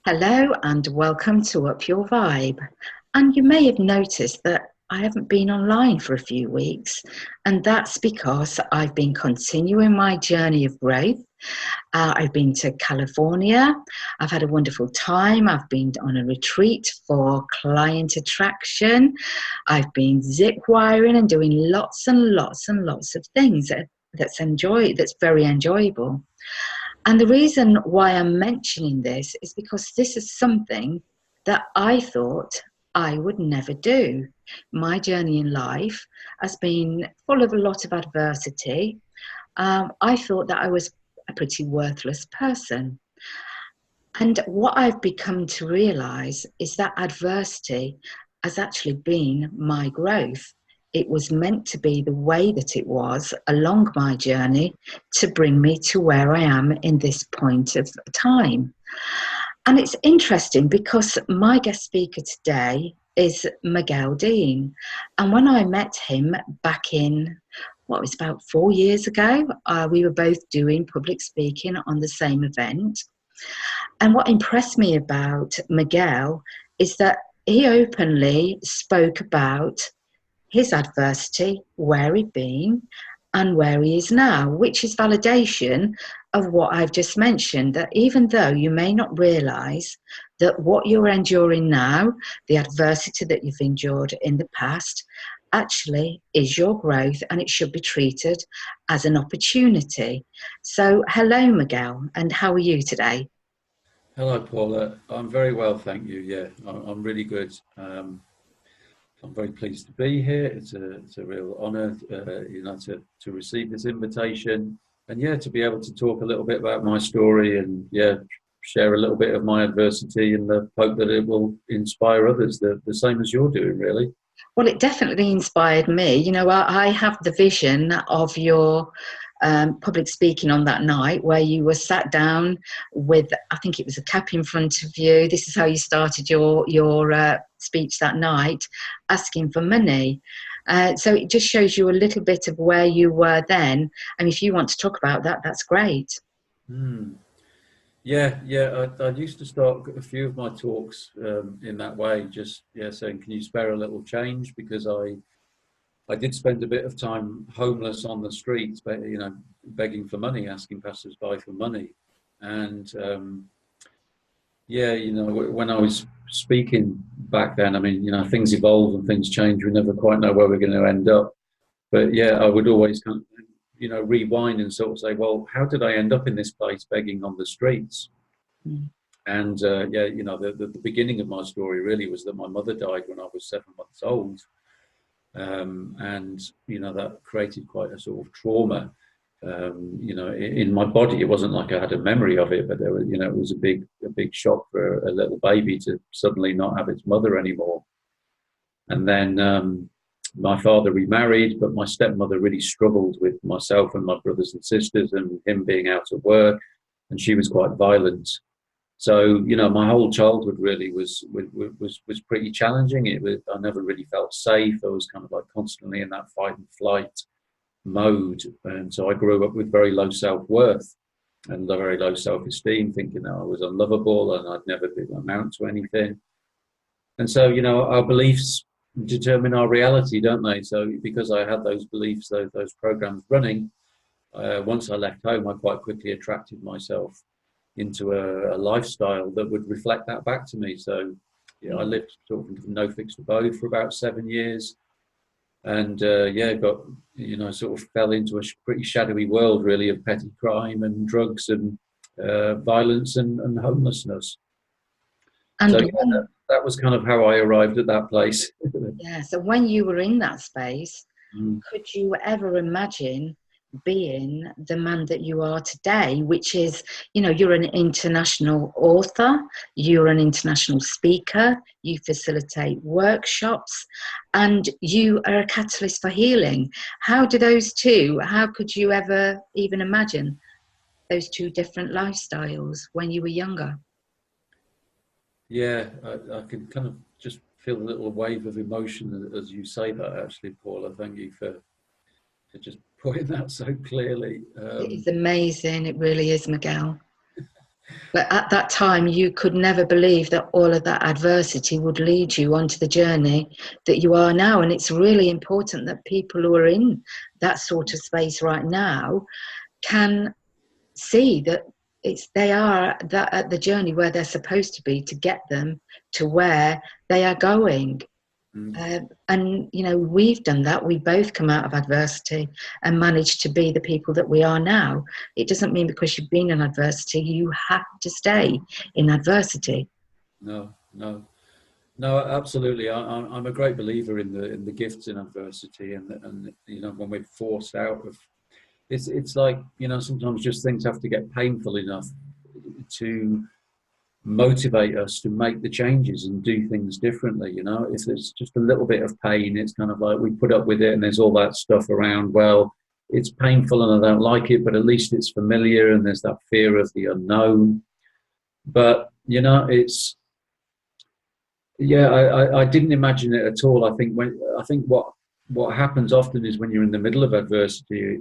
Hello and welcome to Up Your Vibe. And you may have noticed that I haven't been online for a few weeks, and that's because I've been continuing my journey of growth. I've been to California. I've had a wonderful time. I've been on a retreat for client attraction. I've been zip wiring and doing lots and lots and lots of things that's very enjoyable. And the reason why I'm mentioning this is because this is something that I thought I would never do. My journey in life has been full of a lot of adversity. I thought that I was a pretty worthless person. And what I've become to realise is that adversity has actually been my growth. It was meant to be the way that it was along my journey to bring me to where I am in this point of time. And it's interesting because my guest speaker today is Migeul-Dean. And when I met him back in, what was about 4 years ago, we were both doing public speaking on the same event. And what impressed me about Miguel is that he openly spoke about his adversity, where he'd been and where he is now, which is validation of what I've just mentioned, that even though you may not realise that what you're enduring now, the adversity that you've endured in the past, actually is your growth, and it should be treated as an opportunity. So hello, Miguel, and how are you today? Hello, Paula. I'm very well, thank you. Yeah, I'm really good. I'm very pleased to be here. It's a real honour, to receive this invitation, and to be able to talk a little bit about my story, and share a little bit of my adversity, and the hope that it will inspire others, the same as you're doing, really. Well, it definitely inspired me. You know, I have the vision of your public speaking on that night where you were sat down with, I think it was a cap in front of you. This is how you started your speech that night, asking for money. So it just shows you a little bit of where you were then. And if you want to talk about that, that's great. I used to start a few of my talks in that way, just saying, can you spare a little change? Because I did spend a bit of time homeless on the streets, begging for money, asking passers-by for money. And when I was speaking back then, I mean, things evolve and things change. We never quite know where we're going to end up. But I would always kind of, rewind and sort of say, well, how did I end up in this place begging on the streets? And the beginning of my story really was that my mother died when I was 7 months old. And that created quite a sort of trauma, in my body. It wasn't like I had a memory of it, but there was, it was a big shock for a little baby to suddenly not have its mother anymore. And then my father remarried, but my stepmother really struggled with myself and my brothers and sisters, and him being out of work, and she was quite violent. So my whole childhood really was pretty challenging. I never really felt safe. I was kind of like constantly in that fight and flight mode, and so I grew up with very low self-worth and a very low self-esteem, thinking that I was unlovable and I'd never amount to anything. And so our beliefs determine our reality, don't they? So because I had those beliefs, those programs running, once I left home, I quite quickly attracted myself into a lifestyle that would reflect that back to me. So I lived sort of no fixed abode for about 7 years, and got sort of fell into a pretty shadowy world really of petty crime and drugs and violence and homelessness. And so that was kind of how I arrived at that place. So when you were in that space, could you ever imagine being the man that you are today, which is, you're an international author, you're an international speaker, you facilitate workshops, and you are a catalyst for healing. How could you ever even imagine those two different lifestyles when you were younger? Yeah, I can kind of just feel a little wave of emotion as you say that, actually, Paula. Thank you for just putting that so clearly. It is amazing. It really is, Miguel. But at that time, you could never believe that all of that adversity would lead you onto the journey that you are now. And it's really important that people who are in that sort of space right now can see that they are at the journey where they're supposed to be to get them to where they are going. And you know, we've done that. We both come out of adversity and managed to be the people that we are now. It doesn't mean because you've been in adversity you have to stay in adversity. No, no, no, absolutely. I'm a great believer in the gifts in adversity, and you know, when we're forced out of, it's like, you know, sometimes just things have to get painful enough to motivate us to make the changes and do things differently. You know, if there's just a little bit of pain, it's kind of like we put up with it, and there's all that stuff around, well, it's painful and I don't like it, but at least it's familiar, and there's that fear of the unknown. But you know, it's, yeah, I didn't imagine it at all. I think what happens often is when you're in the middle of adversity,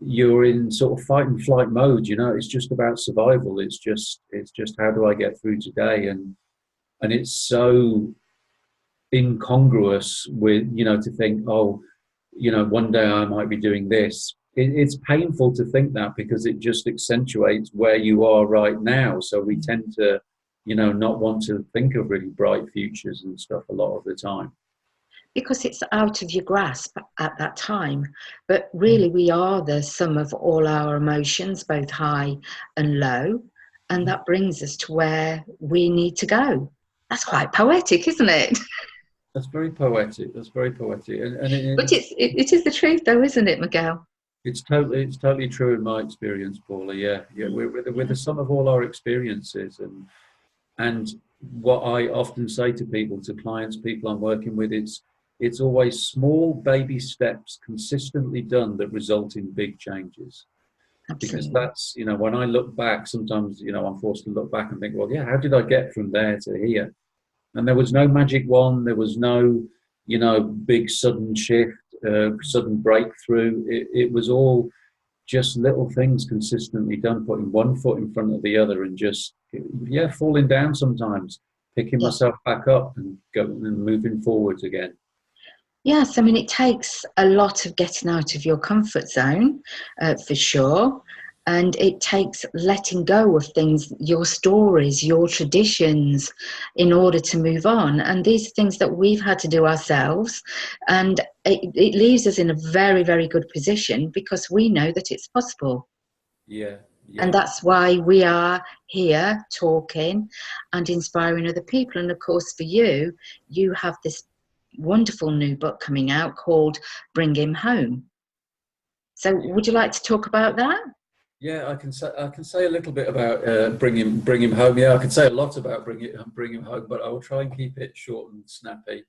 you're in sort of fight and flight mode. You know, it's just about survival. It's just how do I get through today, and it's so incongruous with, you know, to think, oh, you know, one day I might be doing this. It's painful to think that, because it just accentuates where you are right now. So we tend to, you know, not want to think of really bright futures and stuff a lot of the time. Because it's out of your grasp at that time. But really, we are the sum of all our emotions, both high and low. And that brings us to where we need to go. That's quite poetic, isn't it? That's very poetic. That's very poetic, and But it is the truth, though, isn't it, Miguel? it's totally true in my experience, Paula. Yeah, yeah. We're the sum of all our experiences, and what I often say to people, to clients, people I'm working with, it's always small baby steps consistently done that result in big changes. Because Absolutely. that's, you know, when I look back, sometimes, you know, I'm forced to look back and think, well, yeah, how did I get from there to here? And there was no magic wand. There was no, you know, big sudden shift, sudden breakthrough. It was all just little things consistently done, putting one foot in front of the other, and just, yeah, falling down sometimes, picking Yeah. myself back up and going and moving forwards again. Yes, I mean, it takes a lot of getting out of your comfort zone, for sure. And it takes letting go of things, your stories, your traditions, in order to move on. And these are things that we've had to do ourselves. And it leaves us in a very, very good position because we know that it's possible. Yeah, And yeah. that's why we are here talking and inspiring other people. And of course, for you, you have this wonderful new book coming out called Bring Him Home. So would you like to talk about that? Yeah, I can say a little bit about bring him home. Yeah, I can say a lot about bring him home, but I will try and keep it short and snappy.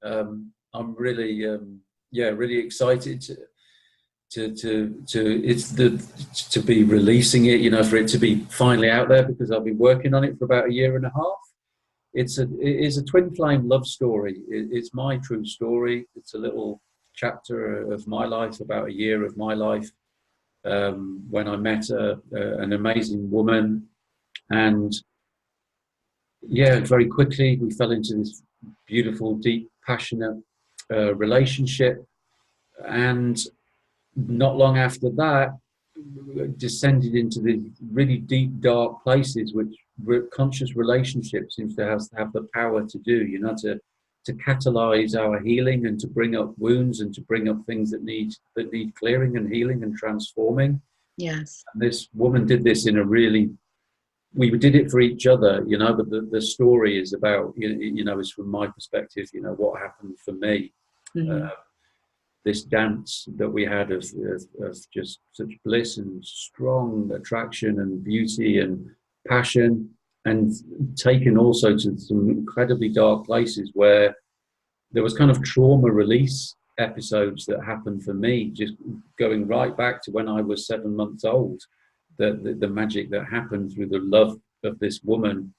I'm really yeah, really excited to it's the to be releasing it. You know, for it to be finally out there, because I've been working on it for about a year and a half. It is a twin flame love story. It's my true story. It's a little chapter of my life, about a year of my life, when I met an amazing woman, and yeah, very quickly we fell into this beautiful, deep, passionate relationship, and not long after that, descended into the really deep, dark places, which conscious relationship seems to have the power to do. You know, to catalyze our healing, and to bring up wounds, and to bring up things that need clearing and healing and transforming. Yes. And this woman did this in a really, we did it for each other, you know, but the story is about, you know, is from my perspective, you know, what happened for me. Mm-hmm. This dance that we had of just such bliss and strong attraction and beauty and passion, and taken also to some incredibly dark places where there was kind of trauma release episodes that happened for me, just going right back to when I was 7 months old. the magic that happened through the love of this woman,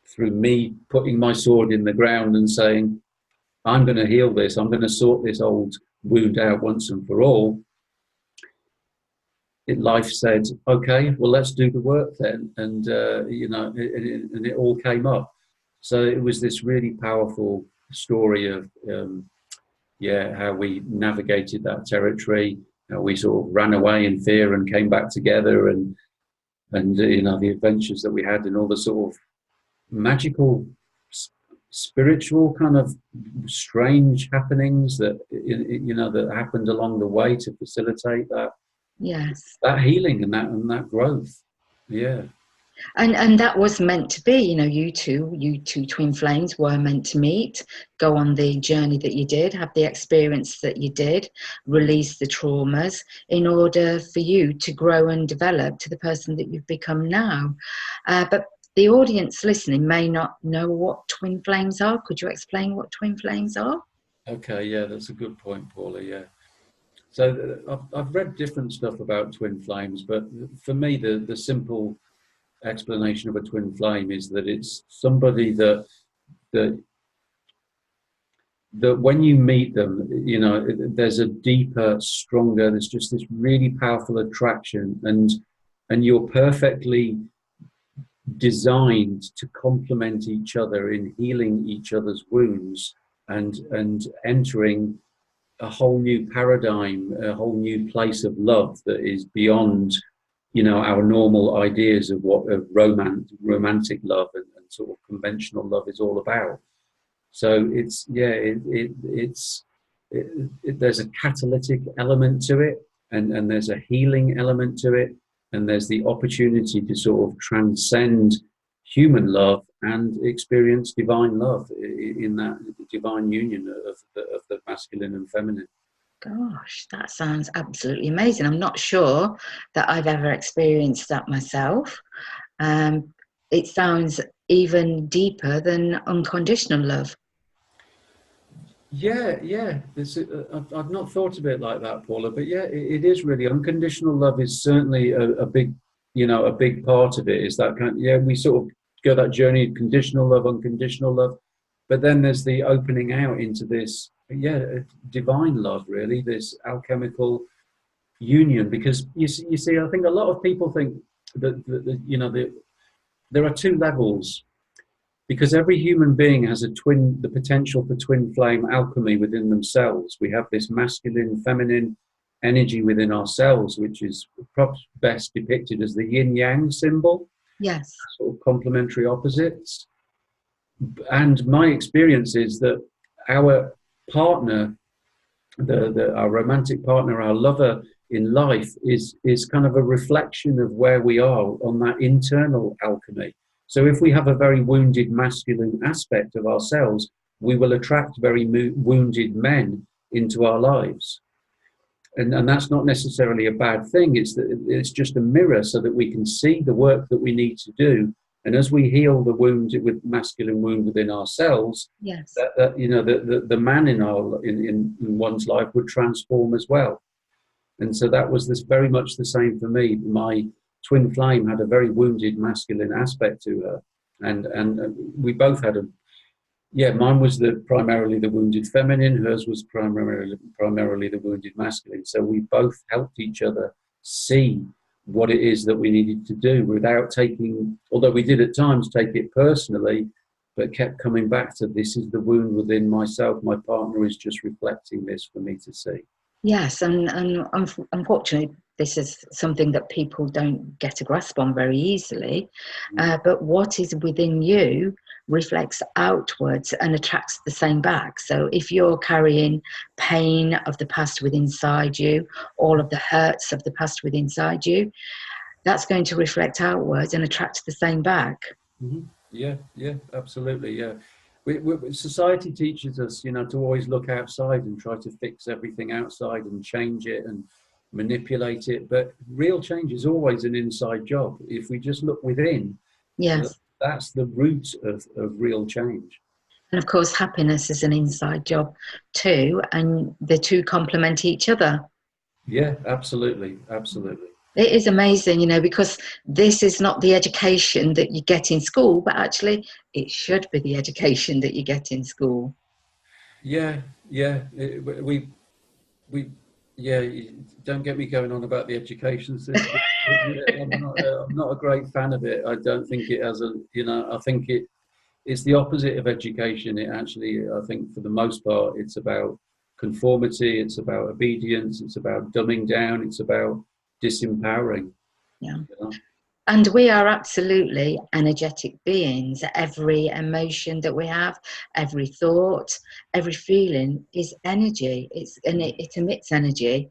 through me putting my sword in the ground and saying, I'm going to heal this, I'm going to sort this old wound out once and for all. Life said, okay, well, let's do the work then. And, and it all came up. So it was this really powerful story of, how we navigated that territory. We sort of ran away in fear and came back together, and the adventures that we had, and all the sort of magical, spiritual kind of strange happenings that that happened along the way to facilitate that. Yes. That healing and that growth. Yeah. And that was meant to be, you two twin flames were meant to meet, go on the journey that you did, have the experience that you did, release the traumas in order for you to grow and develop to the person that you've become now. But the audience listening may not know what twin flames are. Could you explain what twin flames are? Okay, yeah, that's a good point, Paula, yeah. So I've read different stuff about twin flames, but for me, the simple explanation of a twin flame is that it's somebody that when you meet them, there's a deeper, stronger, there's just this really powerful attraction, and you're perfectly designed to complement each other in healing each other's wounds and entering a whole new paradigm, a whole new place of love that is beyond, our normal ideas of what romantic love and sort of conventional love is all about. So there's a catalytic element to it, and there's a healing element to it, and there's the opportunity to sort of transcend human love and experience divine love in that divine union of the masculine and feminine. Gosh, that sounds absolutely amazing. I'm not sure that I've ever experienced that myself. It sounds even deeper than unconditional love. Yeah. I've not thought of it like that, Paula, but yeah, it is really unconditional love is certainly a big, a big part of it. Is that we sort of go that journey of conditional love, unconditional love, but then there's the opening out into this, divine love, really, this alchemical union. Because you see, I think a lot of people think that there are two levels. Because every human being has the potential for twin flame alchemy within themselves. We have this masculine, feminine energy within ourselves, which is perhaps best depicted as the yin-yang symbol. Yes. Sort of complementary opposites. And my experience is that our partner, our romantic partner, our lover in life is kind of a reflection of where we are on that internal alchemy. So if we have a very wounded masculine aspect of ourselves, we will attract very wounded men into our lives. And that's not necessarily a bad thing. It's just a mirror so that we can see the work that we need to do. And as we heal the wound with masculine wound within ourselves, yes, the man in one's life would transform as well. And so that was very much the same for me. My twin flame had a very wounded masculine aspect to her, and we both had mine was primarily the wounded feminine, hers was primarily the wounded masculine. So we both helped each other see what it is that we needed to do without although we did at times take it personally, but kept coming back to, this is the wound within myself, my partner is just reflecting this for me to see. Yes, and unfortunately, this is something that people don't get a grasp on very easily. But what is within you reflects outwards and attracts the same back. So if you're carrying pain of the past within inside you, all of the hurts of the past within inside you, that's going to reflect outwards and attract the same back. Mm-hmm. Yeah, absolutely, yeah. Society teaches us, to always look outside and try to fix everything outside and change it and manipulate it. But real change is always an inside job. If we just look within, yes, that's the root of real change. And of course, happiness is an inside job too, and the two complement each other. Yeah, absolutely. It is amazing, you know, because this is not the education that you get in school, but actually it should be the education that you get in school. Yeah, yeah. We, yeah. Don't get me going on about the education system. I'm not a great fan of it. I don't think it has a, you know, I think it's the opposite of education. It actually, I think for the most part, it's about conformity, it's about obedience, it's about dumbing down, it's about disempowering. Yeah. You know? And we are absolutely energetic beings. Every emotion that we have, every thought, every feeling is energy. It emits energy.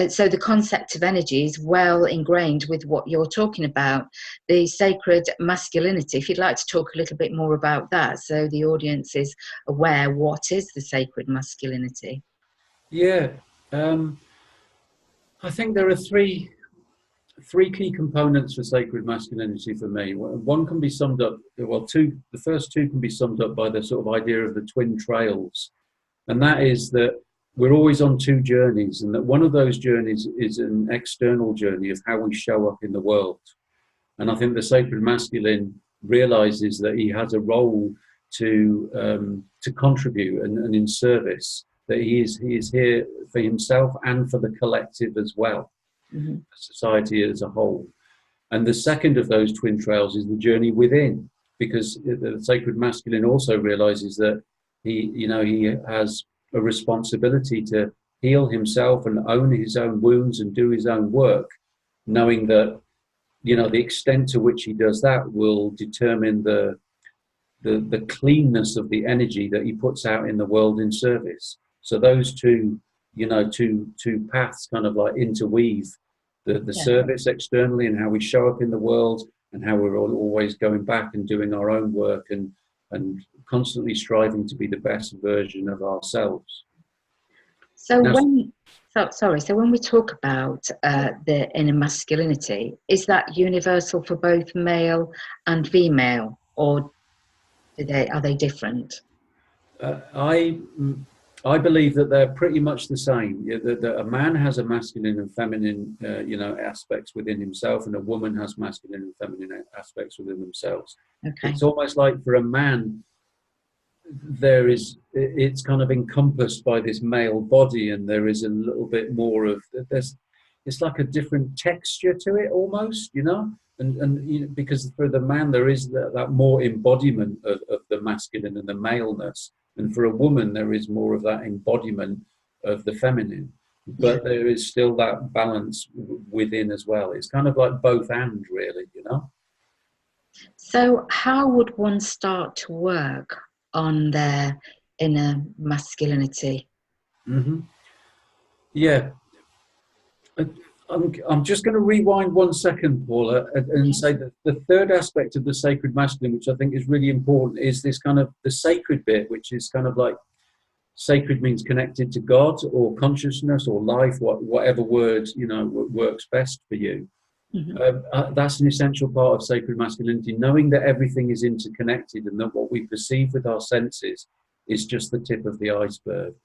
So the concept of energy is well ingrained with what you're talking about, the sacred masculinity. If you'd like to talk a little bit more about that, so the audience is aware, what is the sacred masculinity? Yeah, um, I think there are three key components for sacred masculinity for me. One can be summed up, well, two. The first two can be summed up by the sort of idea of the twin trails, and that is that we're always on two journeys, and that one of those journeys is an external journey of how we show up in the world. And I think the sacred masculine realizes that he has a role to contribute and in service. That he is here for himself and for the collective as well, Mm-hmm. society as a whole. And the second of those twin trails is the journey within, because the sacred masculine also realizes that he has a responsibility to heal himself and own his own wounds and do his own work, knowing that the extent to which he does that will determine the cleanness of the energy that he puts out in the world in service. So those two paths kind of like interweave the Yeah. service externally and how we show up in the world, and how we're always going back and doing our own work and constantly striving to be the best version of ourselves. So Now, so when we talk about the inner masculinity, is that universal for both male and female, or are they different? Uh, I I believe that they're pretty much the same. That a man has a masculine and feminine, aspects within himself, and a woman has masculine and feminine aspects within themselves. Okay. It's almost like for a man, it's kind of encompassed by this male body, and there is a little bit more of it's like a different texture to it almost, and because for the man there is that more embodiment of the masculine and the maleness, and for a woman there is more of that embodiment of the feminine, Yeah. but there is still that balance within as well. It's kind of like both and, really. So how would one start to work on their inner masculinity? Hmm. Yeah. I'm just going to rewind 1 second, Paula, and say that the third aspect of the sacred masculine, which I think is really important, is this kind of the sacred bit, which is kind of like sacred means connected to God or consciousness or life, whatever word works best for you. Mm-hmm. That's an essential part of sacred masculinity, knowing that everything is interconnected and that what we perceive with our senses is just the tip of the iceberg.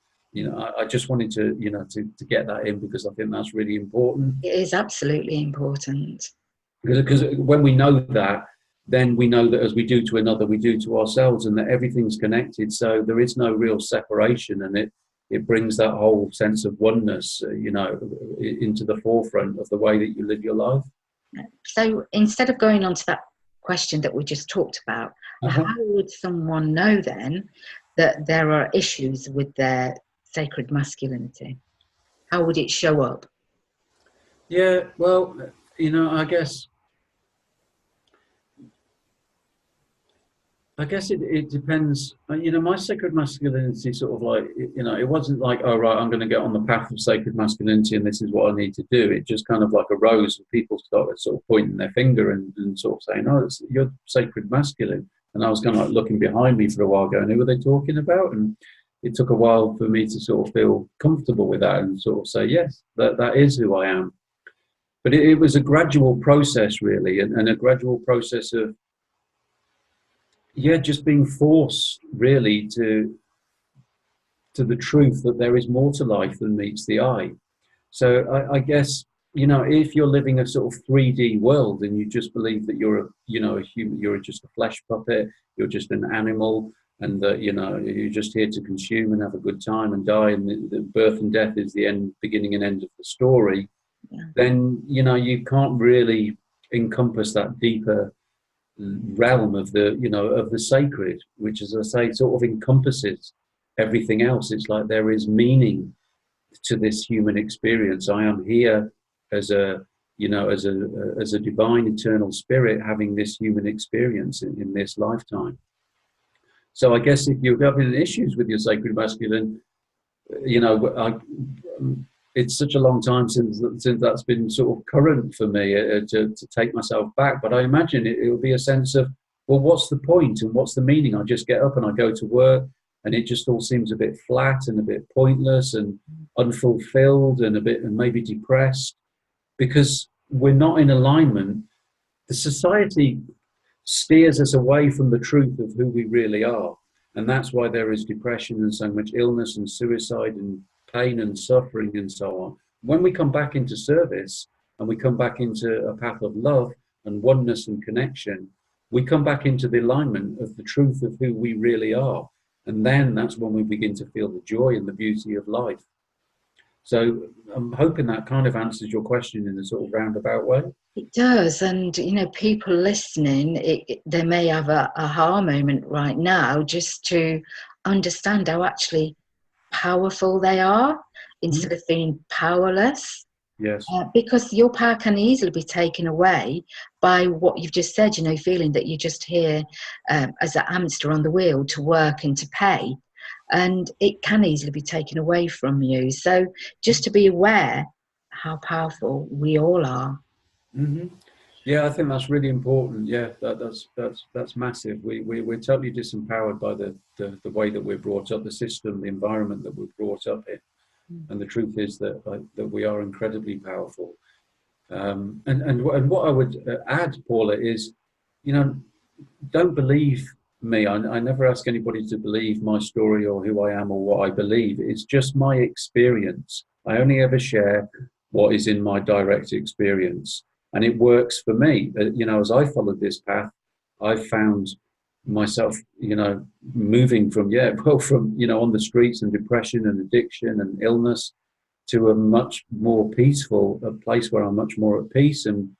I just wanted to get that in, because I think that's really important. It is absolutely important. Because when we know that, then we know that as we do to another, we do to ourselves, and that everything's connected. So there is no real separation, and it brings that whole sense of oneness, into the forefront of the way that you live your life. So instead of going on to that question that we just talked about, Uh-huh. how would someone know then that there are issues with their sacred masculinity? How would it show up? Yeah, well, I guess it depends. My sacred masculinity sort of like, it wasn't like, oh, right, I'm going to get on the path of sacred masculinity and this is what I need to do. It just kind of like arose, and people started sort of pointing their finger and sort of saying, oh, you're sacred masculine. And I was kind of like looking behind me for a while going, who are they talking about? And it took a while for me to sort of feel comfortable with that and sort of say, yes, that is who I am. But it was a gradual process, really, and a gradual process of, just being forced really to the truth that there is more to life than meets the eye. So I guess if you're living a sort of 3D world and you just believe that you're a human, you're just a flesh puppet, you're just an animal, and that you're just here to consume and have a good time and die, and the birth and death is the beginning and end of the story, Yeah. then you can't really encompass that deeper realm of the sacred, which, as I say, sort of encompasses everything else. It's like there is meaning to this human experience. I am here as a as a divine eternal spirit having this human experience in this lifetime. So I guess if you're having issues with your sacred masculine, it's such a long time since that's been sort of current for me to take myself back. But I imagine it'll be a sense of, well, what's the point and what's the meaning? I just get up and I go to work, and it just all seems a bit flat and a bit pointless and unfulfilled and maybe depressed, because we're not in alignment. The society steers us away from the truth of who we really are. And that's why there is depression and so much illness and suicide and pain and suffering and so on. When we come back into service and we come back into a path of love and oneness and connection, we come back into the alignment of the truth of who we really are. And then that's when we begin to feel the joy and the beauty of life. So I'm hoping that kind of answers your question in a sort of roundabout way. It does. And, people listening, they may have a aha moment right now just to understand how actually powerful they are instead of feeling powerless. Yes. Because your power can easily be taken away by what you've just said, feeling that you're just here as a hamster on the wheel to work and to pay. And it can easily be taken away from you. So just to be aware how powerful we all are. Mm-hmm. Yeah, I think that's really important. Yeah, that's massive. We're totally disempowered by the way that we're brought up, the system, the environment that we're brought up in. And the truth is that we are incredibly powerful. And what I would add, Paula, is, don't believe me. I never ask anybody to believe my story or who I am or what I believe. It's just my experience. I only ever share what is in my direct experience. And it works for me. As I followed this path, I found myself, moving from on the streets and depression and addiction and illness to a much more peaceful place where I'm much more at peace, and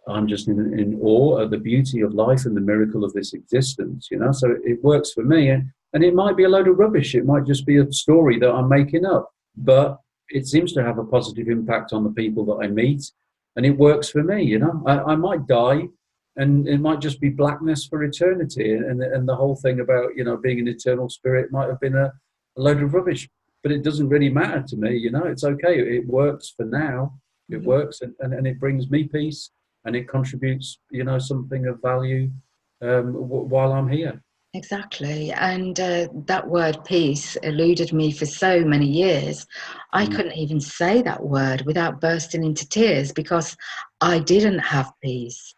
I'm just in awe of the beauty of life and the miracle of this existence. So it works for me, and it might be a load of rubbish. It might just be a story that I'm making up, but it seems to have a positive impact on the people that I meet. And it works for me, I might die and it might just be blackness for eternity. And the whole thing about, being an eternal spirit might have been a load of rubbish, but it doesn't really matter to me. It's okay. It works for now. It works and it brings me peace, and it contributes, something of value while I'm here. Exactly. And that word peace eluded me for so many years. I couldn't even say that word without bursting into tears because I didn't have peace.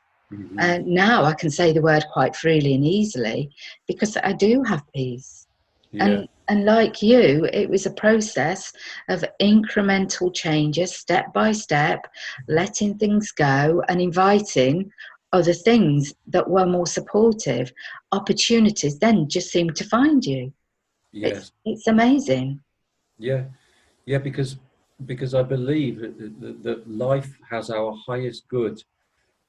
And now I can say the word quite freely and easily because I do have peace. Yeah. And like you, it was a process of incremental changes, step by step, letting things go and inviting other things that were more supportive. Opportunities then just seem to find you. Yes. It's amazing. Yeah. Yeah, because I believe that life has our highest good.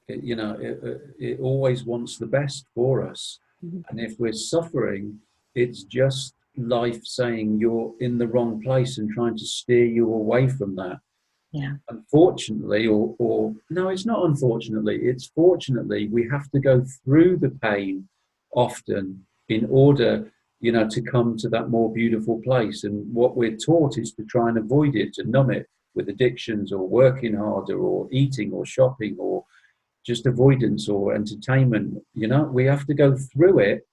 It always wants the best for us. And if we're suffering, it's just life saying you're in the wrong place and trying to steer you away from that. Yeah. Unfortunately, or no, it's not unfortunately, it's fortunately, we have to go through the pain often in order, to come to that more beautiful place. And what we're taught is to try and avoid it, to numb it with addictions or working harder or eating or shopping or just avoidance or entertainment. We have to go through it,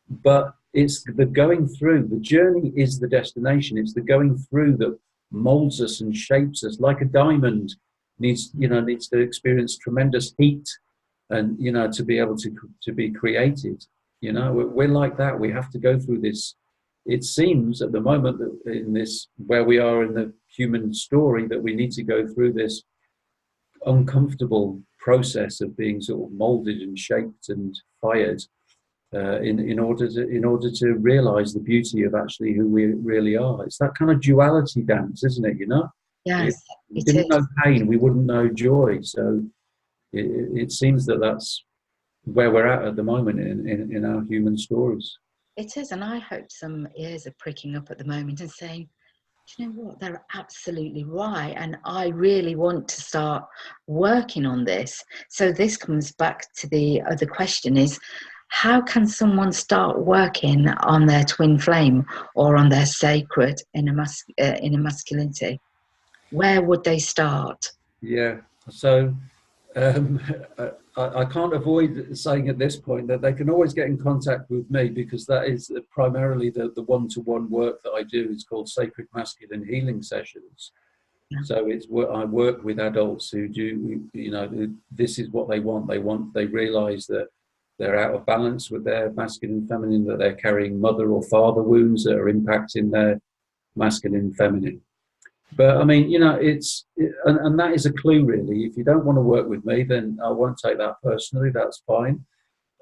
but it's the going through. The journey is the destination. It's the going through that molds us and shapes us, like a diamond needs to experience tremendous heat and to be able to be created. We're like that. We have to go through this. It seems at the moment that in this where we are in the human story that we need to go through this uncomfortable process of being sort of molded and shaped and fired in order to realize the beauty of actually who we really are. It's that kind of duality dance, isn't it? If Yes, we it didn't is. know pain, we wouldn't know joy. So it seems that that's where we're at the moment in our human stories. It is, and I hope some ears are pricking up at the moment and saying, do you know what, they're absolutely right, and I really want to start working on this. So this comes back to the other question is, how can someone start working on their twin flame or on their sacred inner masculinity? Where would they start? Yeah. So Um, I can't avoid saying at this point that they can always get in contact with me, because that is primarily the one-to-one work that I do. Is called Sacred Masculine Healing Sessions. Yeah. So it's I work with adults who do, this is what they want. They realize that they're out of balance with their masculine feminine, that they're carrying mother or father wounds that are impacting their masculine feminine. But I mean, and that is a clue, really. If you don't want to work with me, then I won't take that personally. That's fine.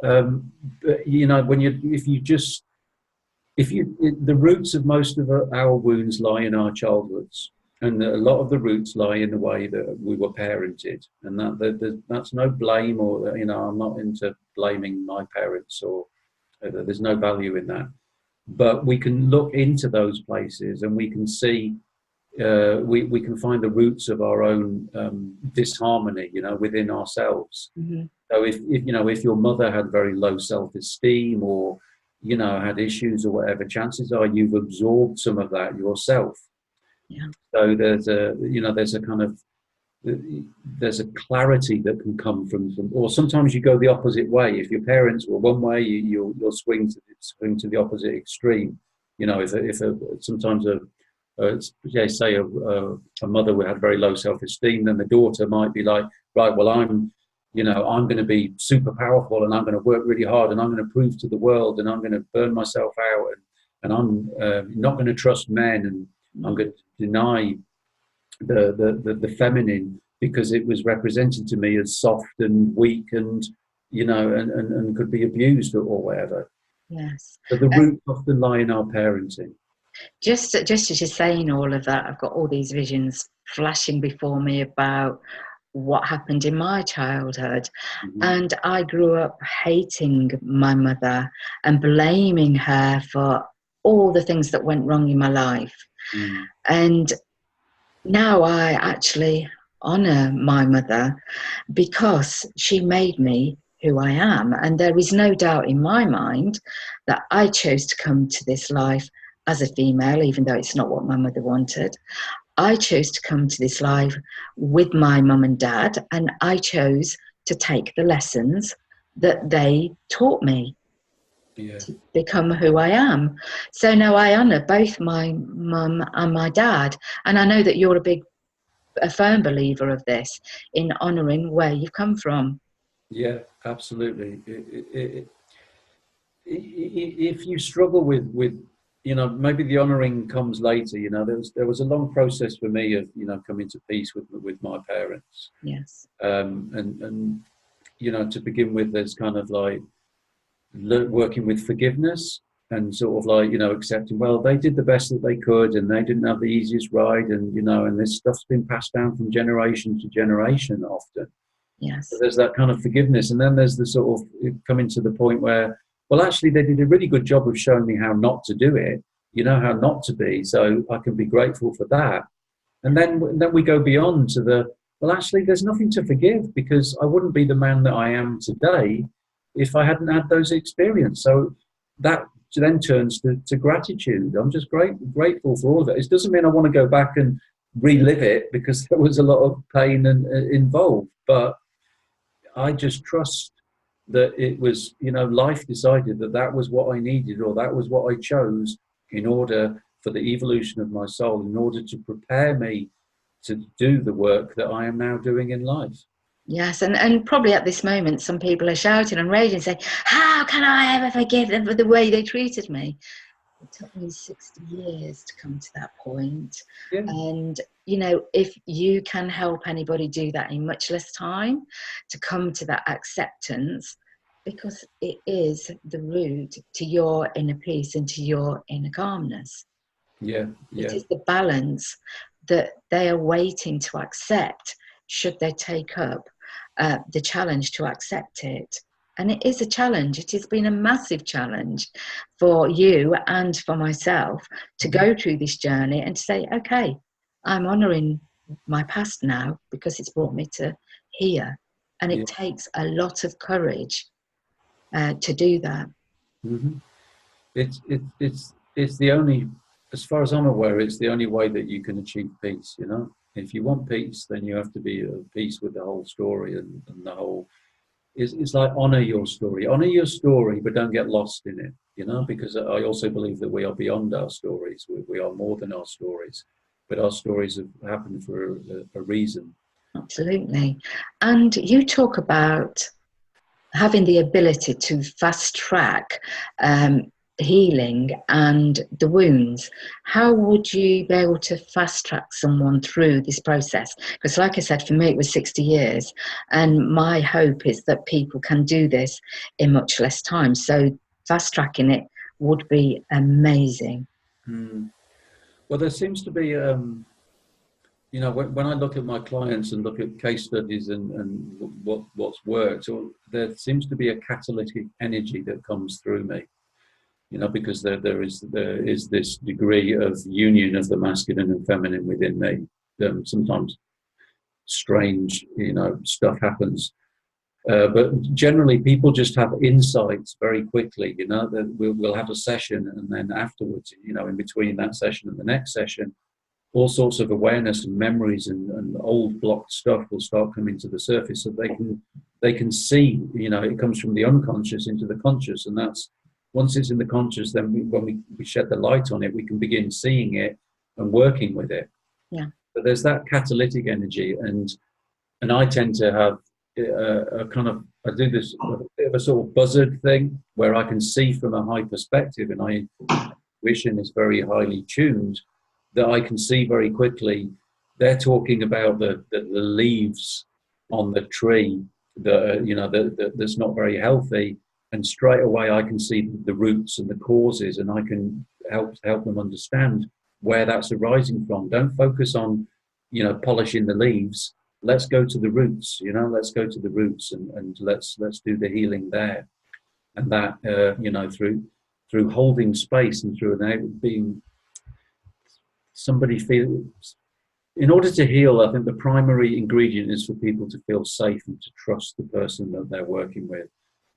But the roots of most of our wounds lie in our childhoods, and a lot of the roots lie in the way that we were parented, and that's no blame, or I'm not into blaming my parents, or there's no value in that. But we can look into those places, and we can see we can find the roots of our own disharmony, within ourselves. Mm-hmm. So if your mother had very low self-esteem, or had issues or whatever, chances are you've absorbed some of that yourself. Yeah. So there's a clarity that can come from them. Or sometimes you go the opposite way. If your parents were one way, you'll swing to the opposite extreme. Sometimes say a mother who had very low self-esteem, then the daughter might be like, right, well, I'm going to be super powerful, and I'm going to work really hard, and I'm going to prove to the world, and I'm going to burn myself out, and I'm not going to trust men, and I'm going to deny the feminine, because it was represented to me as soft and weak, and and could be abused or whatever. Yes. So the roots often lie in our parenting. Just as you're saying all of that, I've got all these visions flashing before me about what happened in my childhood. Mm-hmm. And I grew up hating my mother and blaming her for all the things that went wrong in my life. Mm. And now I actually honour my mother, because she made me who I am. And there is no doubt in my mind that I chose to come to this life as a female, even though it's not what my mother wanted. I chose to come to this life with my mum and dad, and I chose to take the lessons that they taught me to become who I am. So now I honour both my mum and my dad. And I know that you're a firm believer of this, in honouring where you've come from. Yeah, absolutely. If you struggle with maybe the honouring comes later. There was a long process for me of coming to peace with my parents. Yes. And to begin with, there's kind of like working with forgiveness, and sort of like accepting, well, they did the best that they could, and they didn't have the easiest ride, and and this stuff's been passed down from generation to generation often. Yes. So there's that kind of forgiveness, and then there's the sort of coming to the point where, well, actually, they did a really good job of showing me how not to do it, how not to be, so I can be grateful for that. And then we go beyond to well, actually, there's nothing to forgive, because I wouldn't be the man that I am today if I hadn't had those experiences. So that then turns to gratitude. I'm just grateful for all of it. It doesn't mean I want to go back and relive it, because there was a lot of pain involved, but I just trust that it was, life decided that was what I needed, or that was what I chose, in order for the evolution of my soul, in order to prepare me to do the work that I am now doing in life. Yes, and probably at this moment, some people are shouting and raging, saying, how can I ever forgive them for the way they treated me? It took me 60 years to come to that point. Yeah. And, you know, if you can help anybody do that in much less time, to come to that acceptance, because it is the route to your inner peace and to your inner calmness. Yeah. It is the balance that they are waiting to accept, should they take up the challenge to accept it. And it is a challenge. It has been a massive challenge for you and for myself to go through this journey and to say, okay, I'm honouring my past now because it's brought me to here. And it takes a lot of courage to do that. Mm-hmm. It's the only, as far as I'm aware, it's the only way that you can achieve peace. You know, if you want peace, then you have to be at peace with the whole story and the whole. It's like honor your story, but don't get lost in it. You know, because I also believe that we are beyond our stories. We are more than our stories, but our stories have happened for a reason. Absolutely. And you talk about having the ability to fast track healing and the wounds. How would you be able to fast track someone through this process? Because like I said, for me it was 60 years, and my hope is that people can do this in much less time. So fast tracking it would be amazing. Well, there seems to be you know, when I look at my clients and look at case studies and what's worked, or there seems to be a catalytic energy that comes through me. You know, because there is this degree of union of the masculine and feminine within me. Sometimes strange, you know, stuff happens, but generally people just have insights very quickly. You know, that we'll have a session, and then afterwards, you know, in between that session and the next session, all sorts of awareness and memories and old blocked stuff will start coming to the surface, so they can see, you know, it comes from the unconscious into the conscious, and that's, once it's in the conscious, then when we shed the light on it, we can begin seeing it and working with it. Yeah. But there's that catalytic energy, and I tend to have a kind of, I do this a bit of a sort of buzzard thing where I can see from a high perspective, and my vision is very highly tuned, that I can see very quickly. They're talking about the leaves on the tree that, you know, that's not very healthy, and straight away I can see the roots and the causes, and I can help them understand where that's arising from. Don't focus on, you know, polishing the leaves. Let's go to the roots. You know, let's go to the roots and let's do the healing there. And that, you know, through holding space and through being somebody feels, in order to heal, I think the primary ingredient is for people to feel safe and to trust the person that they're working with.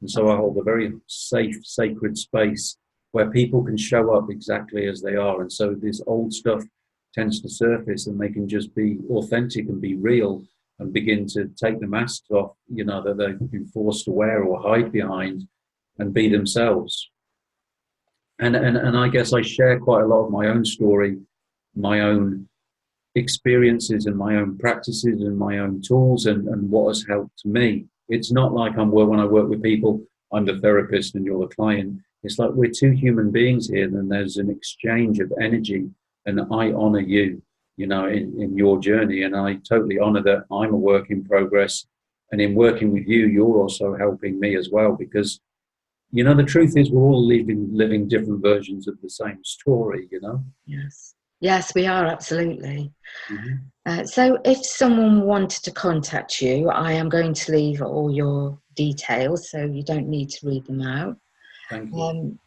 And so I hold a very safe, sacred space where people can show up exactly as they are. And so this old stuff tends to surface, and they can just be authentic and be real and begin to take the masks off, you know, that they've been forced to wear or hide behind, and be themselves. And I guess I share quite a lot of my own story, my own experiences and my own practices and my own tools and what has helped me. It's not like when I work with people, I'm the therapist and you're the client. It's like we're two human beings here, and there's an exchange of energy, and I honor you, you know, in your journey, and I totally honor that I'm a work in progress, and in working with you, you're also helping me as well, because, you know, the truth is we're all living different versions of the same story, you know. Yes, we are, absolutely. So if someone wanted to contact you, I am going to leave all your details, so you don't need to read them out. Thank you.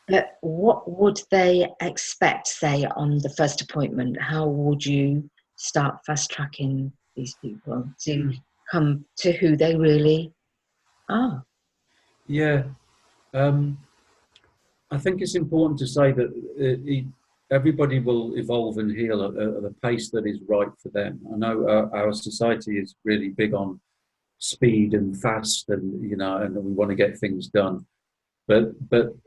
But what would they expect, say, on the first appointment? How would you start fast tracking these people to come to who they really are? Yeah. I think it's important to say that everybody will evolve and heal at the pace that is right for them. I know our society is really big on speed and fast, and, you know, and we want to get things done. But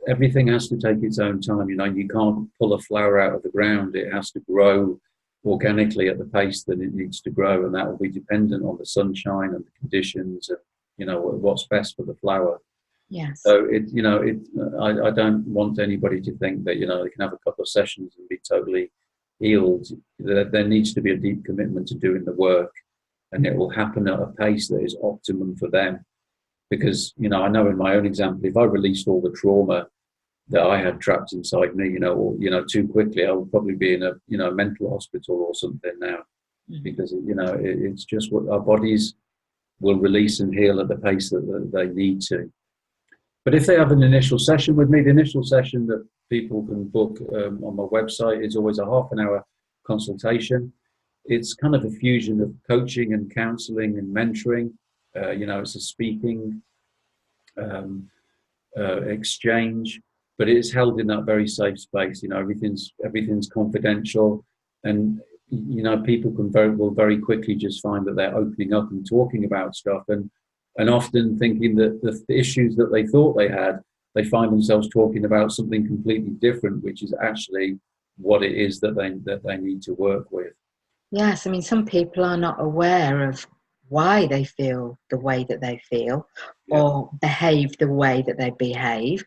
everything has to take its own time. You know, you can't pull a flower out of the ground. It has to grow organically at the pace that it needs to grow, and that will be dependent on the sunshine and the conditions and, you know, what's best for the flower. Yes. So I don't want anybody to think that, they can have a couple of sessions and be totally healed. There needs to be a deep commitment to doing the work, and it will happen at a pace that is optimum for them. Because, I know in my own example, if I released all the trauma that I had trapped inside me, too quickly, I would probably be in a mental hospital or something now. Because, it's just what our bodies will release and heal at the pace that they need to. But if they have an initial session with me, the initial session that people can book on my website is always a half an hour consultation. It's kind of a fusion of coaching and counseling and mentoring. It's a speaking exchange, but it is held in that very safe space. Everything's confidential, and people will very quickly just find that they're opening up and talking about stuff, and often thinking that the issues that they thought they had, they find themselves talking about something completely different, which is actually what it is that they need to work with. Yes, I mean, some people are not aware of why they feel the way that they feel, or behave the way that they behave,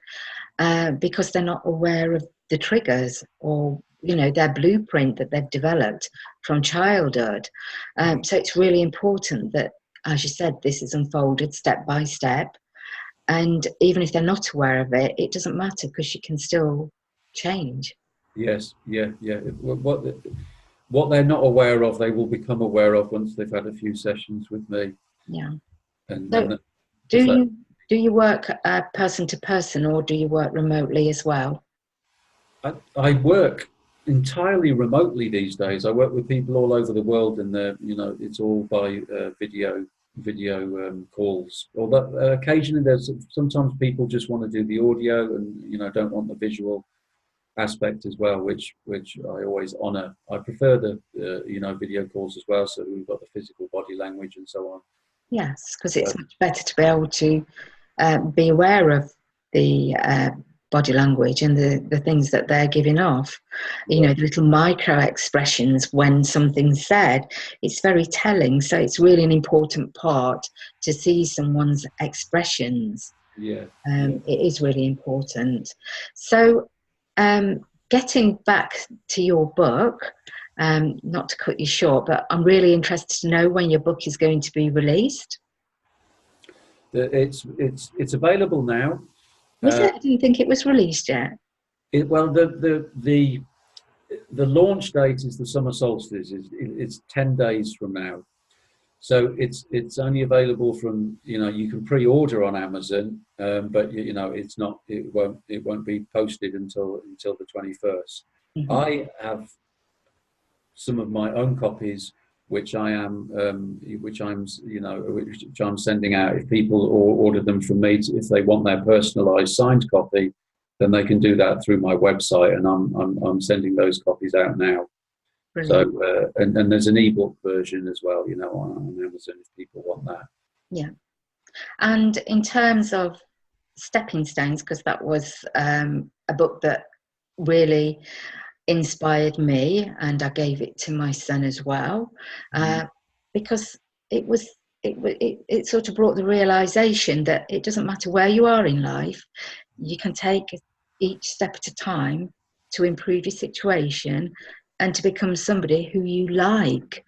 because they're not aware of the triggers or their blueprint that they've developed from childhood. So it's really important that, as you said, this is unfolded step by step, and even if they're not aware of it, it doesn't matter, because you can still change. Yes, yeah. What they're not aware of, they will become aware of once they've had a few sessions with me. Yeah. And So do you work person to person, or do you work remotely as well? I work entirely remotely these days. I work with people all over the world, and it's all by video calls. Although occasionally sometimes people just want to do the audio and don't want the visual aspect as well, which I always honour. I prefer the video calls as well, so we've got the physical body language and so on. Yes, because it's much better to be able to be aware of the body language and the things that they're giving off. The little micro expressions when something's said, it's very telling. So it's really an important part to see someone's expressions. It is really important. So getting back to your book, not to cut you short, but I'm really interested to know when your book is going to be released. It's available now. Was it? I didn't think it was released yet. The launch date is the summer solstice. It's 10 days from now, so it's only available from you can pre-order on Amazon, but it's not. It won't be posted until the 21st. Mm-hmm. I have some of my own copies, which I'm sending out. If people order them from me, if they want their personalised signed copy, then they can do that through my website, and I'm sending those copies out now. Brilliant. So and there's an ebook version as well, on Amazon if people want that. Yeah, and in terms of stepping stones, because that was a book that really inspired me, and I gave it to my son as well, because it sort of brought the realization that it doesn't matter where you are in life, you can take each step at a time to improve your situation and to become somebody who you like.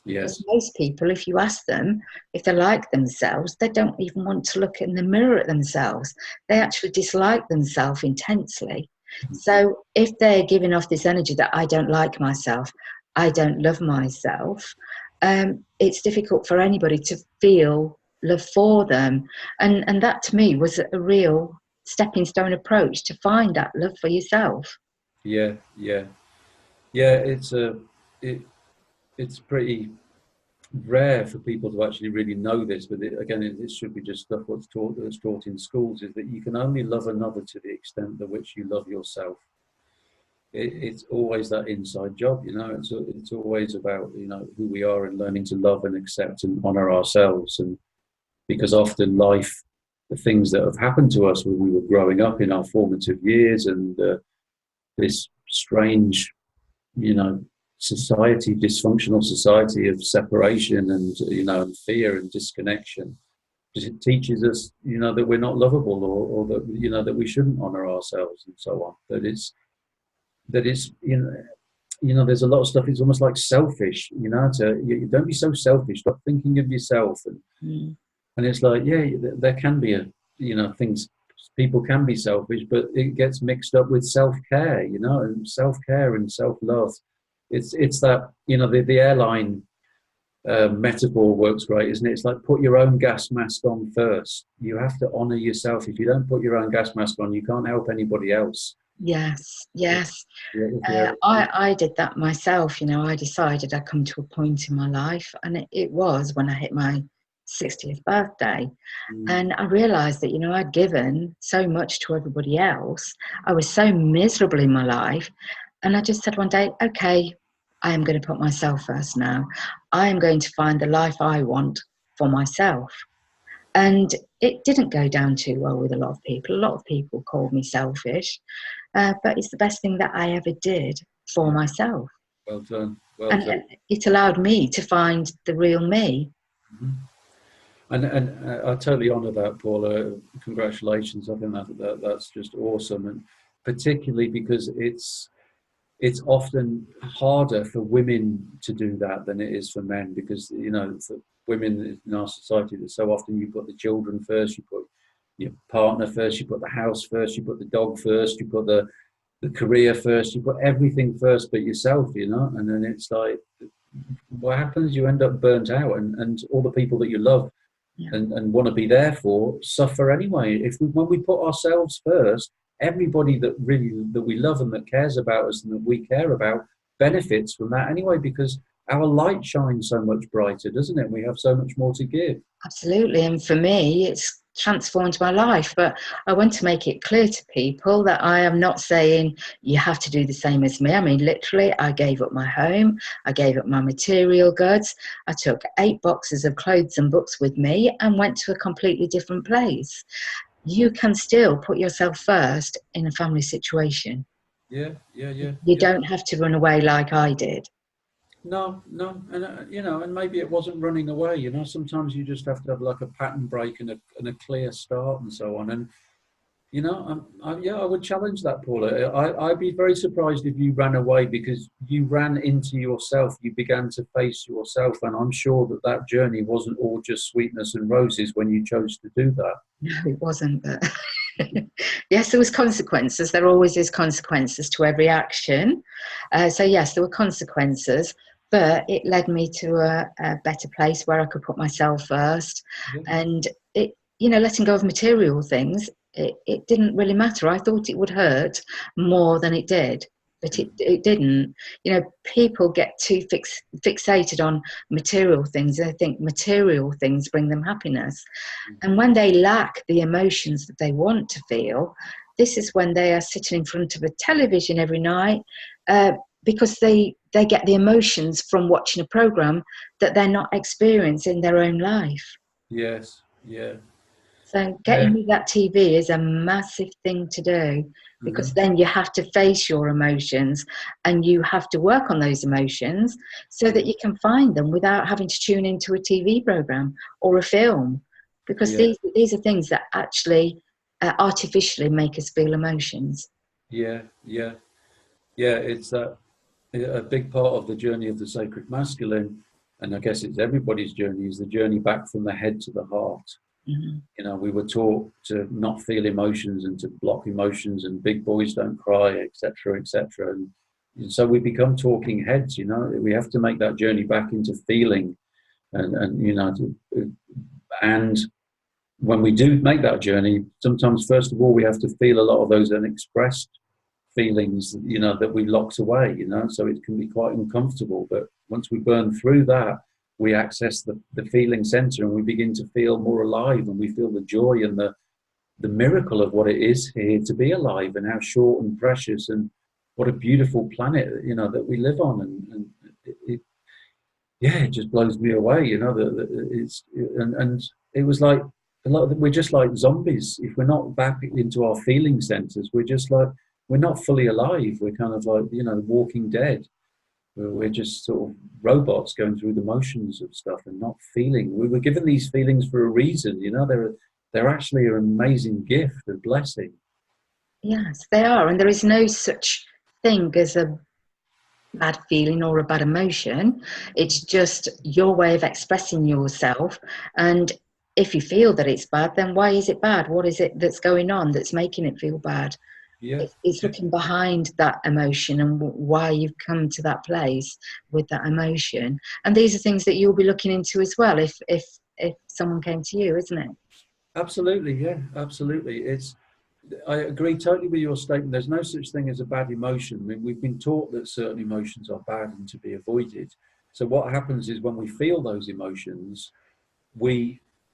Yes. Because most people, if you ask them if they like themselves, they don't even want to look in the mirror at themselves. They actually dislike themselves intensely. So if they're giving off this energy that I don't like myself, I don't love myself, it's difficult for anybody to feel love for them. And that to me was a real stepping stone approach to find that love for yourself. Yeah. It's pretty rare for people to actually really know this, but it should be just stuff that's taught in schools, is that you can only love another to the extent to which you love yourself. It's always that inside job, it's always about who we are and learning to love and accept and honor ourselves. And because often life, the things that have happened to us when we were growing up in our formative years, and this strange dysfunctional society of separation and fear and disconnection, it teaches us, you know, that we're not lovable, or that, you know, that we shouldn't honor ourselves and so on. That it's you know, there's a lot of stuff. It's almost like selfish, you know. You don't be so selfish. Stop thinking of yourself. And it's like, yeah, there can be you know, things. People can be selfish, but it gets mixed up with self-care, you know, and self-care and self-love. It's that, you know, the airline metaphor works great, isn't it? It's like, put your own gas mask on first. You have to honor yourself. If you don't put your own gas mask on, you can't help anybody else. Yes, yes. Yeah. I did that myself. You know, I decided I'd come to a point in my life, and it was when I hit my 60th birthday. And I realized that, you know, I'd given so much to everybody else. I was so miserable in my life. And I just said one day, okay, I am going to put myself first now. I am going to find the life I want for myself. And it didn't go down too well with a lot of people. A lot of people called me selfish, but it's the best thing that I ever did for myself. Well done. Well And done. it allowed me to find the real me. Mm-hmm. And I totally honour that, Paula. Congratulations. I think that's just awesome, and particularly because it's often harder for women to do that than it is for men, because, you know, for women in our society, that so often you put the children first, you put your partner first, you put the house first, you put the dog first, you put the career first, you put everything first but yourself, you know. And then it's like, what happens? You end up burnt out, and all the people that you love and want to be there for suffer anyway. When we put ourselves first, everybody that we love and that cares about us and that we care about benefits from that anyway, because our light shines so much brighter, doesn't it? We have so much more to give. Absolutely. And for me, it's transformed my life. But I want to make it clear to people that I am not saying you have to do the same as me. I mean, literally, I gave up my home. I gave up my material goods. I took 8 boxes of clothes and books with me and went to a completely different place. You can still put yourself first in a family situation. Yeah. You don't have to run away like I did. No, and you know, and maybe it wasn't running away. You know, sometimes you just have to have like a pattern break and a clear start and so on. And you know, I would challenge that, Paula. I'd be very surprised if you ran away, because you ran into yourself. You began to face yourself, and I'm sure that journey wasn't all just sweetness and roses when you chose to do that. No, it wasn't. But yes, there was consequences. There always is consequences to every action. So yes, there were consequences, but it led me to a better place where I could put myself first. Yeah. And it, you know, letting go of material things, it didn't really matter. I thought it would hurt more than it did, but it didn't. You know, people get too fixated on material things. They think material things bring them happiness. And when they lack the emotions that they want to feel, this is when they are sitting in front of a television every night, because they get the emotions from watching a program that they're not experiencing in their own life. Yes. Yeah. So getting rid of that TV is a massive thing to do, because then you have to face your emotions and you have to work on those emotions so that you can find them without having to tune into a TV program or a film, because these are things that actually artificially make us feel emotions. Yeah. It's that a big part of the journey of the sacred masculine, and I guess it's everybody's journey, is the journey back from the head to the heart. Mm-hmm. You know, we were taught to not feel emotions and to block emotions, and big boys don't cry, etc., etc. And so we become talking heads. You know, we have to make that journey back into feeling, and you know, and when we do make that journey, sometimes first of all we have to feel a lot of those unexpressed feelings, you know, that we locked away. You know, so it can be quite uncomfortable. But once we burn through that, we access the feeling center, and we begin to feel more alive, and we feel the joy and the miracle of what it is here to be alive, and how short and precious, and what a beautiful planet, you know, that we live on. And it just blows me away, you know, that it's, and it was like a lot of we're just like zombies. If we're not back into our feeling centers, we're just like, we're not fully alive. We're kind of like, you know, Walking Dead. We're just sort of robots going through the motions of stuff and not feeling. We were given these feelings for a reason, you know. They're actually an amazing gift, a blessing. Yes, they are, and there is no such thing as a bad feeling or a bad emotion. It's just your way of expressing yourself. And if you feel that it's bad, then why is it bad? What is it that's going on that's making it feel bad? Yeah, It's looking behind that emotion and why you've come to that place with that emotion. And these are things that you'll be looking into as well if someone came to you, isn't it? absolutely. Yeah, absolutely. I agree totally with your statement. There's no such thing as a bad emotion. I mean, we've been taught that certain emotions are bad and to be avoided. So what happens is when we feel those emotions,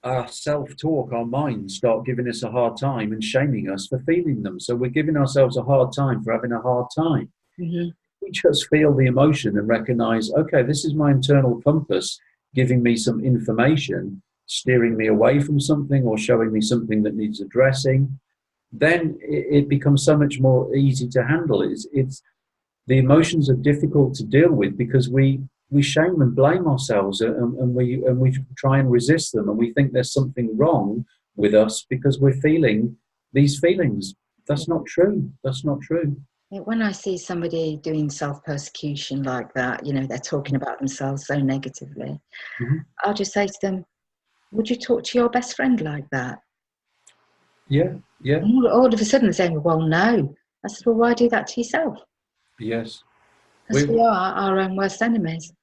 our self-talk, our minds start giving us a hard time and shaming us for feeling them. So we're giving ourselves a hard time for having a hard time. Mm-hmm. We just feel the emotion and recognize, okay, this is my internal compass giving me some information, steering me away from something or showing me something that needs addressing. Then it becomes so much more easy to handle. It's the emotions are difficult to deal with because we shame and blame ourselves, and we try and resist them, and we think there's something wrong with us because we're feeling these feelings. That's not true. That's not true. When I see somebody doing self-persecution like that, they're talking about themselves so negatively, Mhm. I'll just say to them, would you talk to your best friend like that? Yeah, yeah, And all of a sudden they're saying, well, no. I said, well, why do that to yourself? yes. Because We we are our own worst enemies.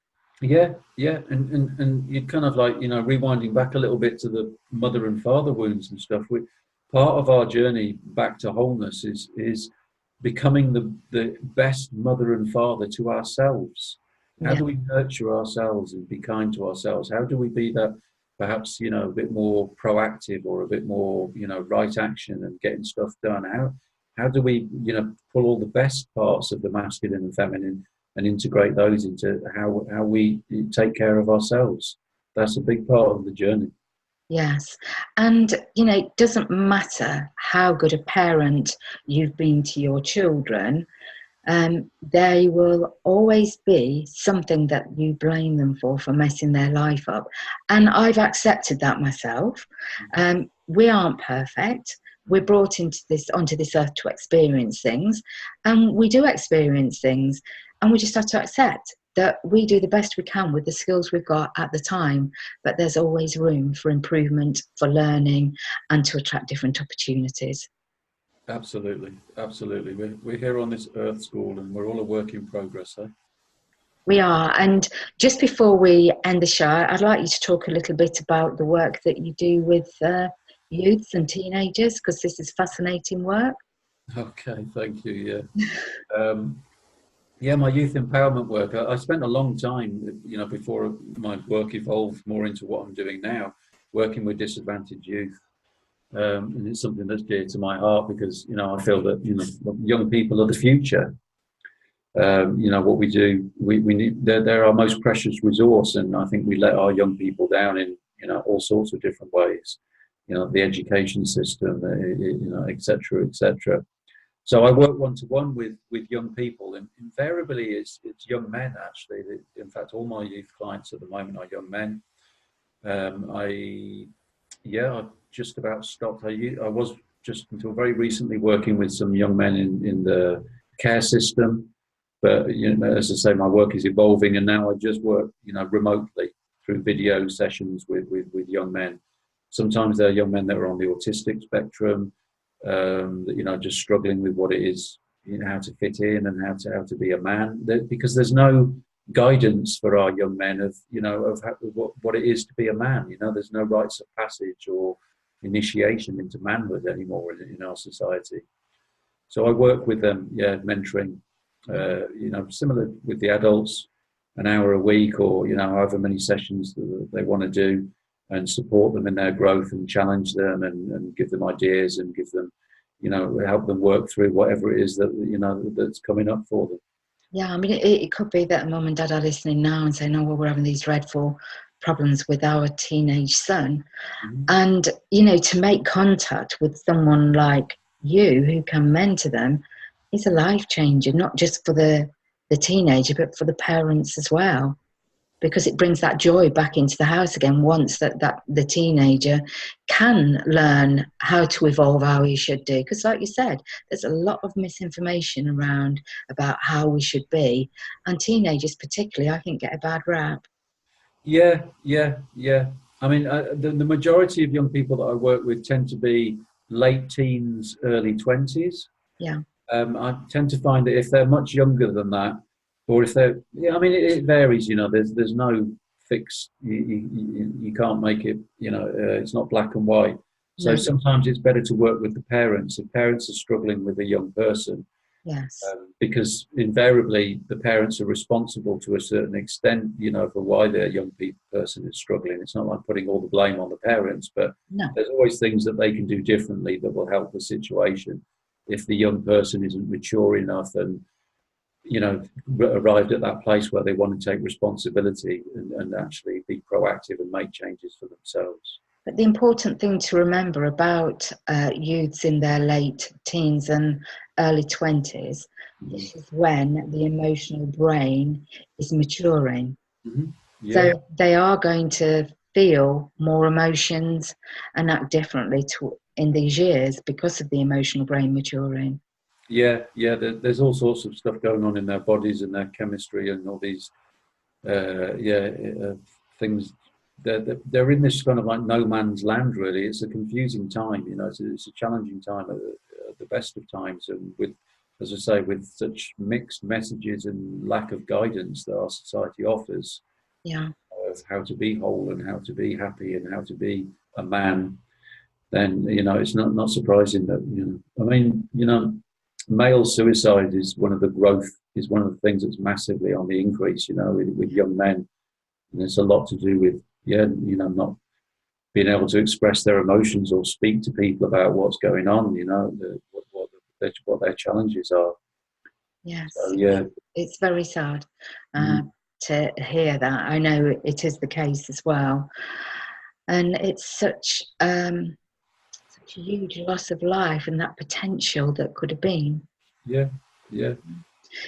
Yeah, yeah, and you'd kind of like, rewinding back a little bit to the mother and father wounds and stuff. Part of our journey back to wholeness is becoming the best mother and father to ourselves. How Yeah. do we nurture ourselves and be kind to ourselves? How do we be that perhaps, a bit more proactive or a bit more, right action and getting stuff done? How do we, pull all the best parts of the masculine and feminine and integrate those into how we take care of ourselves? That's a big part of the journey. Yes. And, it doesn't matter how good a parent you've been to your children, there will always be something that you blame them for messing their life up. And I've accepted that myself. We aren't perfect. We're brought onto this earth to experience things, and we do experience things, and we just have to accept that we do the best we can with the skills we've got at the time, but there's always room for improvement, for learning, and to attract different opportunities. Absolutely, absolutely. We're here on this earth school and we're all a work in progress, eh? We are. And just before we end the show, I'd like you to talk a little bit about the work that you do with youths and teenagers, because this is fascinating work. Okay, thank you. Yeah. Yeah, my youth empowerment work. I spent a long time, before my work evolved more into what I'm doing now, working with disadvantaged youth. And it's something that's dear to my heart because, I feel that, young people are the future. What we do, we need, they're our most precious resource. And I think we let our young people down in, all sorts of different ways, the education system, et cetera, et cetera. So I work one-to-one with young people, and invariably it's young men actually. In fact, all my youth clients at the moment are young men. I just about stopped. I was just until very recently working with some young men in the care system, but as I say, my work is evolving, and now I just work remotely through video sessions with young men. Sometimes they're young men that are on the autistic spectrum, that just struggling with what it is, how to fit in and how to be a man. Because there's no guidance for our young men of what it is to be a man. There's no rites of passage or initiation into manhood anymore in our society. So I work with them, mentoring. Similar with the adults, an hour a week or however many sessions that they want to do, and support them in their growth and challenge them and give them ideas and give them, help them work through whatever it is that that's coming up for them. Yeah, I mean, it could be that mum and dad are listening now and saying, oh, well, we're having these dreadful problems with our teenage son. Mm-hmm. And, to make contact with someone like you who can mentor them is a life changer, not just for the the teenager, but for the parents as well, because it brings that joy back into the house again once that the teenager can learn how to evolve how he should do. Because like you said, there's a lot of misinformation around about how we should be, and teenagers particularly, I think, get a bad rap. Yeah, yeah, yeah. I mean, the majority of young people that I work with tend to be late teens, early 20s. Yeah. I tend to find that if they're much younger than that, or if they're, yeah, I mean, it varies. You know, there's no fixed. You can't make it. You know, it's not black and white. So No. sometimes it's better to work with the parents. If parents are struggling with a young person, Yes. because invariably the parents are responsible to a certain extent, you know, for why their young person is struggling. It's not like putting all the blame on the parents, but No. there's always things that they can do differently that will help the situation. If the young person isn't mature enough and, you know, arrived at that place where they want to take responsibility and actually be proactive and make changes for themselves. But the important thing to remember about youths in their late teens and early 20s, this is when the emotional brain is maturing. Mm-hmm. Yeah. So they are going to feel more emotions and act differently in these years because of the emotional brain maturing. Yeah, yeah. There's all sorts of stuff going on in their bodies and their chemistry and all these, things. They're in this kind of like no man's land. Really, it's a confusing time. You know, it's a challenging time at the best of times, and with, as I say, with such mixed messages and lack of guidance that our society offers. Yeah. Of how to be whole and how to be happy and how to be a man, then, you know, it's not surprising that, you know, I mean, you know, male suicide is one of the things that's massively on the increase, you know, with young men. And it's a lot to do with, yeah, you know, not being able to express their emotions or speak to people about what's going on, you know, what their challenges are. Yes. So, yeah. It's very sad to hear that. I know it is the case as well. And it's such a huge loss of life and that potential that could have been. Yeah, yeah.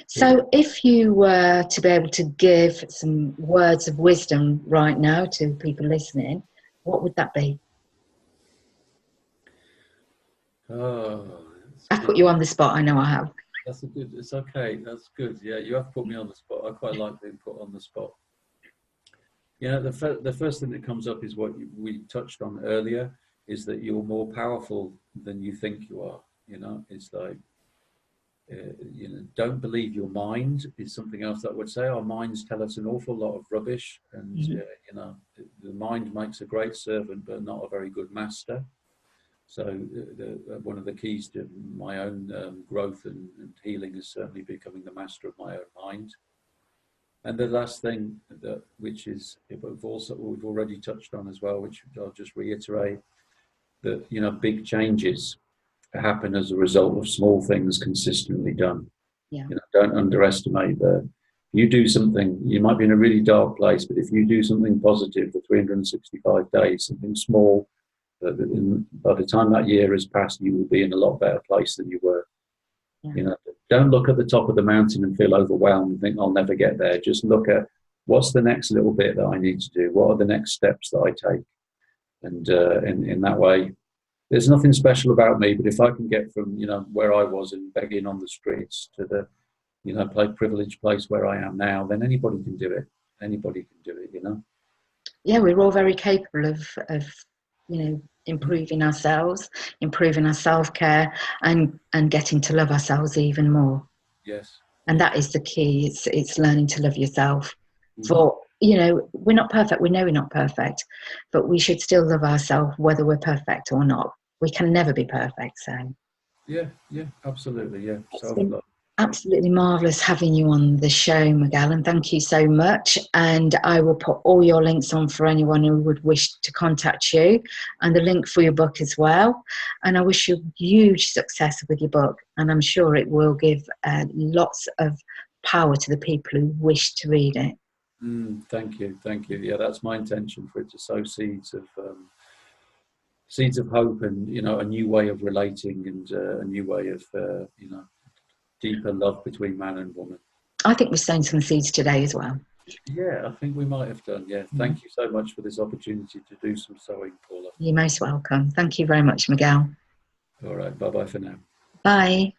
So if you were to be able to give some words of wisdom right now to people listening, what would that be? Oh, I've put you on the spot, I know I have. that's a good. It's okay. That's good. Yeah, you have put me on the spot. I quite like being put on the spot. You know, the first thing that comes up is what we touched on earlier, is that you're more powerful than you think you are. You know, it's like, you know, don't believe your mind is something else that I would say. Our minds tell us an awful lot of rubbish, and you know, the mind makes a great servant, but not a very good master. So one of the keys to my own growth and healing is certainly becoming the master of my own mind. And the last thing which is we've already touched on as well, which I'll just reiterate, that, you know, big changes happen as a result of small things consistently done. Yeah. You know, don't underestimate that. You do something, you might be in a really dark place, but if you do something positive for 365 days, something small, by the time that year has passed, you will be in a lot better place than you were. Yeah. You know, don't look at the top of the mountain and feel overwhelmed and think I'll never get there. Just look at what's the next little bit that I need to do. What are the next steps that I take? And in that way, there's nothing special about me. But if I can get from, you know, where I was and begging on the streets to the, you know, privileged place where I am now, then anybody can do it. Anybody can do it. You know. Yeah, we're all very capable of you know, improving ourselves, improving our self-care, and getting to love ourselves even more. Yes. And that is the key. It's learning to love yourself. Mm-hmm. For, you know, we're not perfect. We know we're not perfect, but we should still love ourselves whether we're perfect or not. We can never be perfect. So Yeah, absolutely, yeah. it's been Self-love. absolutely marvellous having you on the show, Miguel, and thank you so much. And I will put all your links on for anyone who would wish to contact you, and the link for your book as well. And I wish you huge success with your book, and I'm sure it will give lots of power to the people who wish to read it. Thank you. Yeah, that's my intention, for it to sow seeds of hope, and, you know, a new way of relating, and a new way of, you know, deeper love between man and woman. I think we've sown some seeds today as well. Yeah, I think we might have done. Yeah, thank you so much for this opportunity to do some sewing, Paula. You're most welcome. Thank you very much, Miguel. All right, bye-bye for now. Bye.